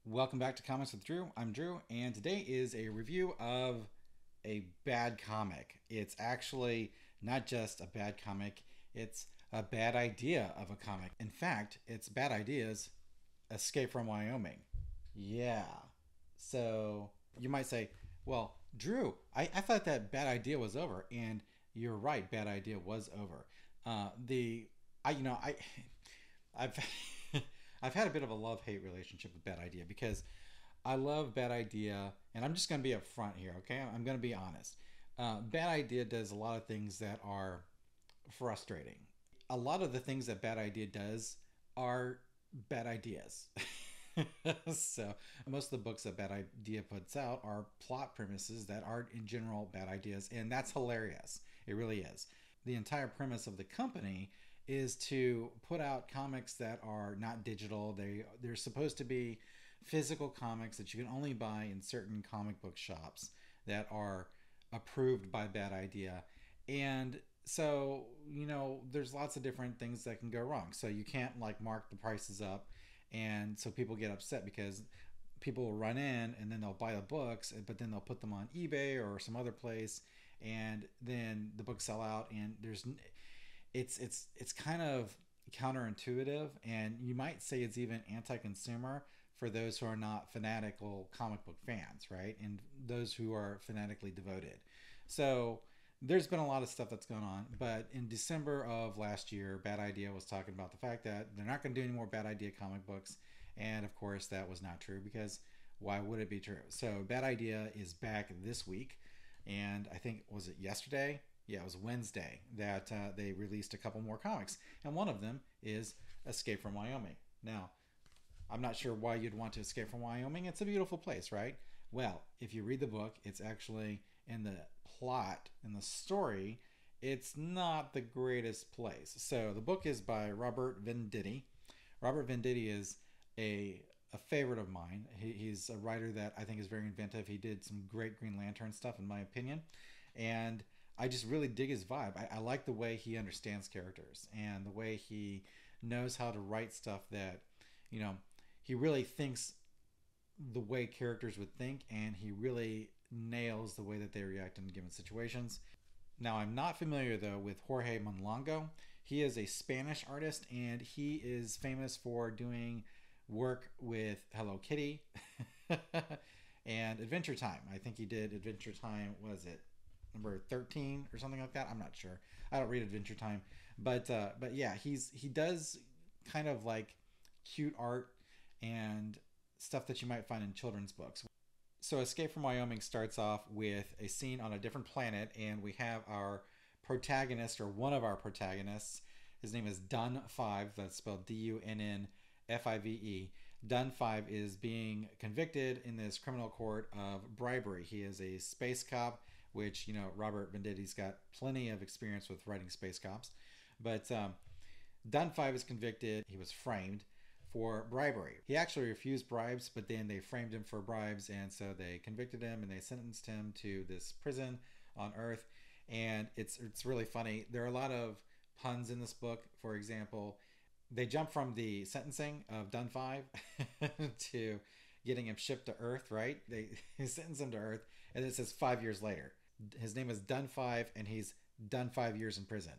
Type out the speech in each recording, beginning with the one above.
Welcome back to Comics with Drew. I'm Drew, and today is a review of a bad comic. It's actually not just a bad comic, it's a bad idea of a comic. In fact, it's Bad Ideas Escape from Wyoming. Yeah. So you might say, well, Drew, I thought that Bad Idea was over, and you're right, Bad Idea was over. The I you know I've I've had a bit of a love hate relationship with Bad Idea because I love Bad Idea, and I'm just going to be upfront here, okay? I'm going to be honest. Bad Idea does a lot of things that are frustrating. A lot of the things that Bad Idea does are bad ideas. So most of the books that Bad Idea puts out are plot premises that are in general bad ideas, and that's hilarious. It really is. The entire premise of the company is to put out comics that are not digital. They're supposed to be physical comics that you can only buy in certain comic book shops that are approved by Bad Idea. And so, there's lots of different things that can go wrong. So you can't like mark the prices up, and so people get upset because people will run in and then they'll buy the books, but then they'll put them on eBay or some other place, and then the books sell out, and it's kind of counterintuitive, and you might say it's even anti-consumer for those who are not fanatical comic book fans, right? And those who are fanatically devoted. So there's been a lot of stuff that's going on, but in December of last year, Bad Idea was talking about the fact that they're not going to do any more Bad Idea comic books, and of course that was not true because why would it be true? So Bad Idea is back this week, and I think was it yesterday? Yeah, it was Wednesday that they released a couple more comics, and one of them is Escape from Wyoming. Now, I'm not sure why you'd want to escape from Wyoming. It's a beautiful place, right? Well, if you read the book, it's actually in the plot, in the story, it's not the greatest place. So the book is by Robert Venditti. Robert Venditti is a favorite of mine. He's a writer that I think is very inventive. He did some great Green Lantern stuff, in my opinion. And I just really dig his vibe. I like the way he understands characters and the way he knows how to write stuff that, you know, he really thinks the way characters would think, and he really nails the way that they react in given situations. Now, I'm not familiar though with Jorge Monlongo. He is a Spanish artist, and he is famous for doing work with Hello Kitty and Adventure Time. I think he did Adventure Time, was it number 13 or something like that? I'm not sure. I don't read Adventure Time, but yeah, he does kind of like cute art and stuff that you might find in children's books. So Escape from Wyoming starts off with a scene on a different planet, and we have our protagonist, or one of our protagonists. His name is Dun Five. That's spelled Dunfive. Dun Five is being convicted in this criminal court of bribery. He is a space cop, which, Robert Venditti's got plenty of experience with writing space cops. But Dun Five is convicted. He was framed for bribery. He actually refused bribes, but then they framed him for bribes, and so they convicted him and they sentenced him to this prison on Earth. And it's really funny. There are a lot of puns in this book. For example, they jump from the sentencing of Dun Five to getting him shipped to Earth. Right? They sentence him to Earth, and it says 5 years later. His name is Dun Five, and he's done 5 years in prison.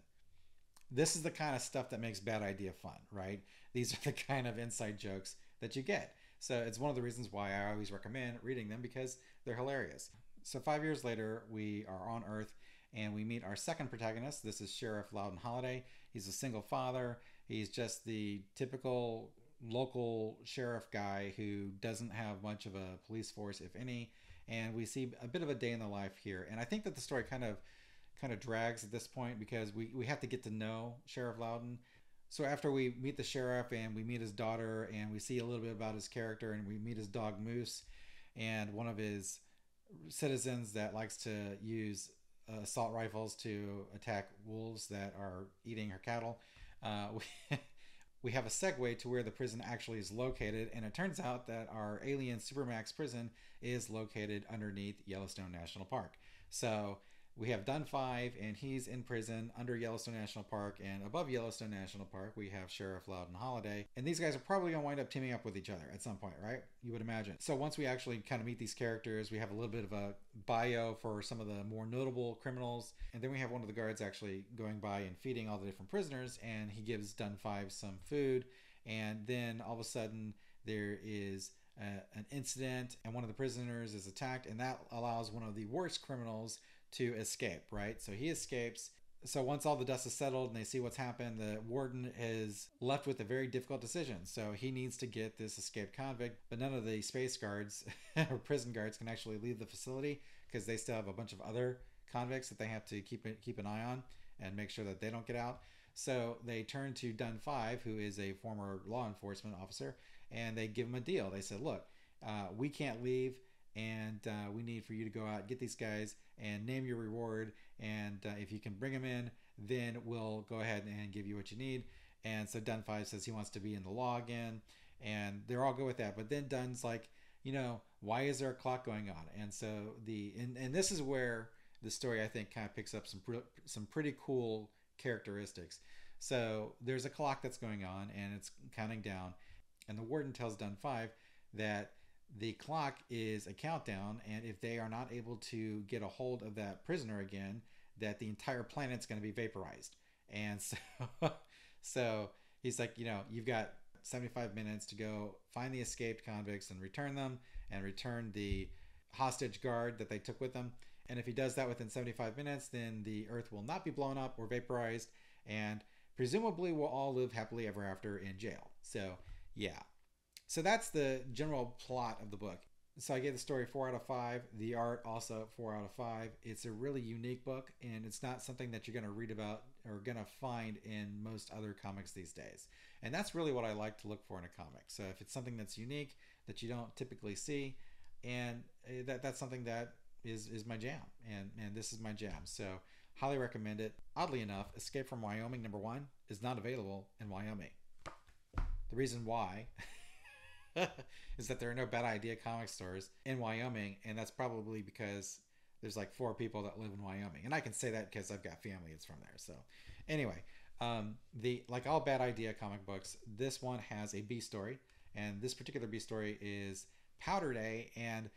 This is the kind of stuff that makes Bad Idea fun, right? These are the kind of inside jokes that you get. So it's one of the reasons why I always recommend reading them, because they're hilarious. So 5 years later, we are on Earth, and we meet our second protagonist. This is Sheriff Loudon Holiday. He's a single father. He's just the typical local sheriff guy who doesn't have much of a police force, if any. And we see a bit of a day in the life here. And I think that the story kind of drags at this point because we have to get to know Sheriff Loudon. So after we meet the sheriff and we meet his daughter and we see a little bit about his character, and we meet his dog Moose and one of his citizens that likes to use assault rifles to attack wolves that are eating her cattle, we, we have a segue to where the prison actually is located, and it turns out that our alien Supermax prison is located underneath Yellowstone National Park. So we have Dun 5, and he's in prison under Yellowstone National Park, and above Yellowstone National Park, we have Sheriff Loudon Holiday. And these guys are probably going to wind up teaming up with each other at some point, right? You would imagine. So once we actually kind of meet these characters, we have a little bit of a bio for some of the more notable criminals. And then we have one of the guards actually going by and feeding all the different prisoners, and he gives Dun 5 some food. And then all of a sudden, there is an incident, and one of the prisoners is attacked, and that allows one of the worst criminals to escape, right? So he escapes. So once all the dust is settled and they see what's happened, the warden is left with a very difficult decision. So he needs to get this escaped convict, but none of the space guards or prison guards can actually leave the facility because they still have a bunch of other convicts that they have to keep an eye on and make sure that they don't get out. So they turn to Dun 5, who is a former law enforcement officer, and they give him a deal. They said, look, we can't leave, and we need for you to go out, get these guys, and name your reward. And if you can bring them in, then we'll go ahead and give you what you need. And so Dun 5 says he wants to be in the law again, and they're all good with that. But then Dun's like, why is there a clock going on? And so and this is where the story, I think, kind of picks up some pretty cool characteristics. So there's a clock that's going on, and it's counting down. And the warden tells Dun 5 that the clock is a countdown, and if they are not able to get a hold of that prisoner again, that the entire planet's going to be vaporized. And so he's like, you've got 75 minutes to go find the escaped convicts and return them, and return the hostage guard that they took with them. And if he does that within 75 minutes, then the Earth will not be blown up or vaporized, and presumably we'll all live happily ever after in jail. So yeah. So that's the general plot of the book. So I gave the story 4 out of 5. The art also 4 out of 5. It's a really unique book, and it's not something that you're going to read about or going to find in most other comics these days. And that's really what I like to look for in a comic. So if it's something that's unique that you don't typically see, and that's something that is my jam, and this is my jam. So highly recommend it. Oddly enough, Escape from Wyoming #1 is not available in Wyoming. The reason why is that there are no Bad Idea comic stores in Wyoming, and that's probably because there's like 4 people that live in Wyoming, and I can say that because I've got family that's from there. So anyway, like all Bad Idea comic books, this one has a B story, and this particular B story is Powder Day. And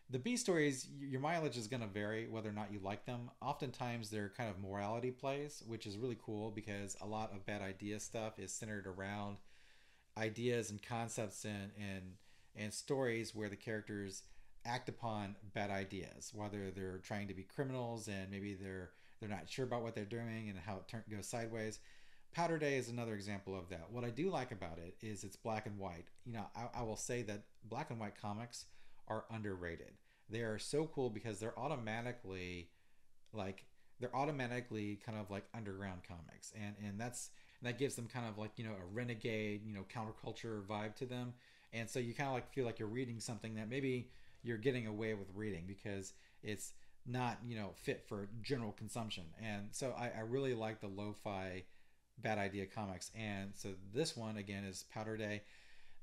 the B stories, your mileage is going to vary whether or not you like them. Oftentimes they're kind of morality plays, which is really cool because a lot of Bad Idea stuff is centered around ideas and concepts and stories where the characters act upon bad ideas, whether they're trying to be criminals and maybe they're not sure about what they're doing and how it goes sideways. Powder Day is another example of that. What I do like about it is it's black and white. I will say that black and white comics are underrated. They are so cool because they're automatically kind of like underground comics, and that gives them kind of like a renegade counterculture vibe to them. And so you kind of like feel like you're reading something that maybe you're getting away with reading because it's not fit for general consumption. And so I really like the lo-fi Bad Idea comics. And so this one again is Powder Day.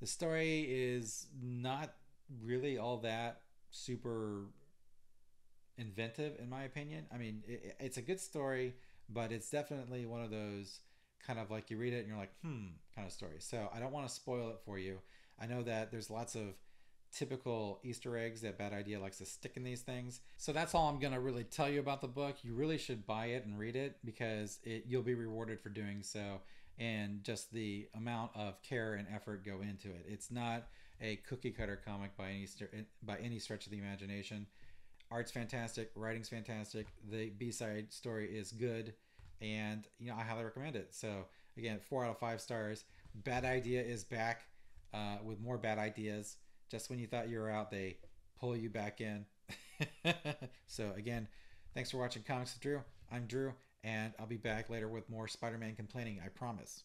The story is not really all that super inventive in my opinion. I mean, it's a good story, but it's definitely one of those kind of like you read it and you're like kind of story. So I don't want to spoil it for you. I know that there's lots of typical Easter eggs that Bad Idea likes to stick in these things. So that's all I'm gonna really tell you about the book. You really should buy it and read it because you'll be rewarded for doing so, and just the amount of care and effort go into it. It's not a cookie cutter comic by any stretch of the imagination. Art's fantastic, writing's fantastic, the B-side story is good, and I highly recommend it. So again, 4 out of 5 stars. Bad Idea is back with more bad ideas. Just when you thought you were out, they pull you back in. So again, thanks for watching Comics with Drew. I'm Drew, and I'll be back later with more Spider-Man complaining, I promise.